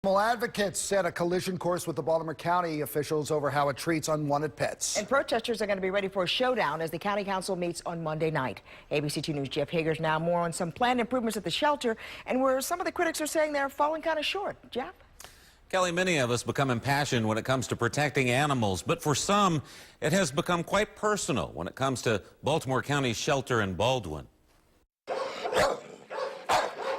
Animal advocates set a collision course with the Baltimore County officials over how it treats unwanted pets. And protesters are going to be ready for a showdown as the county council meets on Monday night. ABC 2 News' Jeff Hager's now more on some planned improvements at the shelter and where some of the critics are saying they're falling kind of short. Jeff? Kelly, many of us become impassioned when it comes to protecting animals, but for some, it has become quite personal when it comes to Baltimore County shelter in Baldwin.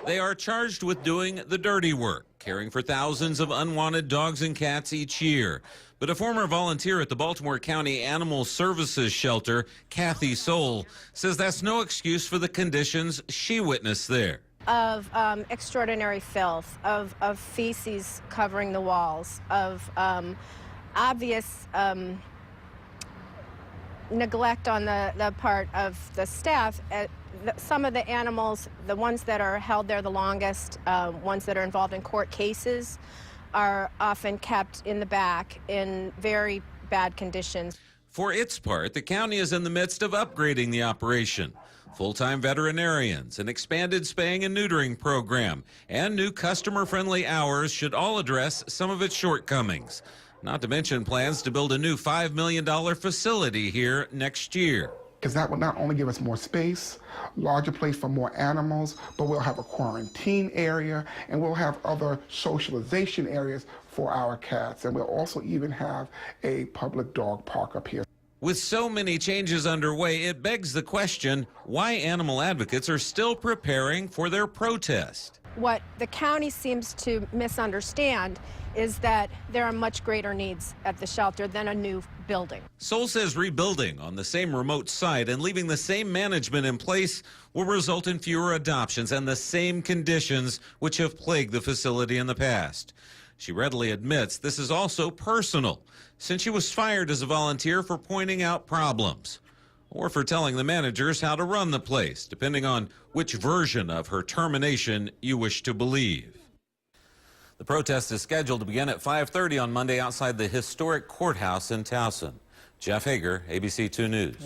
They are charged with doing the dirty work, caring for thousands of unwanted dogs and cats each year. But a former volunteer at the Baltimore County Animal Services Shelter, Kathy Soul, says that's no excuse for the conditions she witnessed there. Of extraordinary filth, of feces covering the walls, of obvious neglect on the part of the staff. Some of the animals, the ones that are held there the longest, ones that are involved in court cases, are often kept in the back in very bad conditions. For its part, the county is in the midst of upgrading the operation. Full-time veterinarians, an expanded spaying and neutering program, and new customer-friendly hours should all address some of its shortcomings. Not to mention plans to build a new $5 million facility here next year. Because that will not only give us more space, larger place for more animals, but we'll have a quarantine area and we'll have other socialization areas for our cats. And we'll also even have a public dog park up here. With so many changes underway, it begs the question why animal advocates are still preparing for their protest. What the county seems to misunderstand is that there are much greater needs at the shelter than a new building. Soul says rebuilding on the same remote site and leaving the same management in place will result in fewer adoptions and the same conditions which have plagued the facility in the past. She readily admits this is also personal, since she was fired as a volunteer for pointing out problems, or for telling the managers how to run the place, depending on which version of her termination you wish to believe. The protest is scheduled to begin at 5:30 on Monday outside the historic courthouse in Towson. Jeff Hager, ABC 2 News.